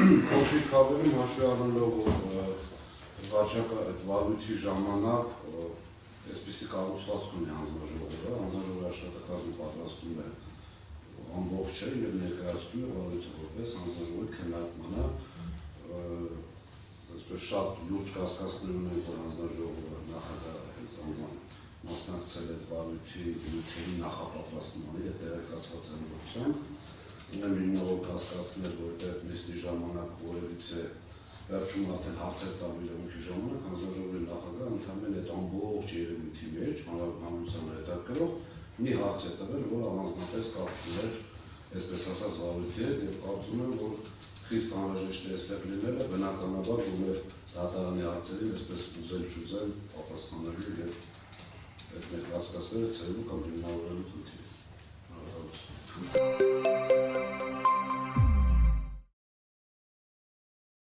Փոքրիկ հավերում հաշվի առնելով վարչակը այդ վարույթի ժամանակ այսպիսի կառուցվածք ունի հանձնաժողովը, հանձնաժողովի աշխատակազմը պատրաստում է ամբողջ չէ եւ ներկայացնում է վարույթը որպես հանձնաժողովի քննարկմանը, այսպես շատ լուրջ կասկածներ ունենք, որ հանձնաժողովը նախագահը հենց անձամբ մասնակցել է վարույթի նյութերի նախապատրաստմանը եւ տեղեկացված են որսանք։ Ունեմ իննով կասկածներ, որտեղ նիստի ժամանակ որևիցե վերջում արդեն հարցեր տալու իրավունքի ժամանակ հանձնաժողովի նախագահը ընդհանրապես այդ ամբողջ երևույթի մեջ հանրության հետաքրքրող մի հարց է տվել, որ առանձնապես կապ ուներ, այսպես ասած, վարույթի հետ եւ կարծում եմ, որ խիստ անհրաժեշտ է այստեղ լինելը, բնականաբար որ մեր դատարանի հարցերին այսպես ուզել-չուզել պատասխանելու եւ այդ մեր կասկածները ցելու կամ հիմնավորելու խնդիր։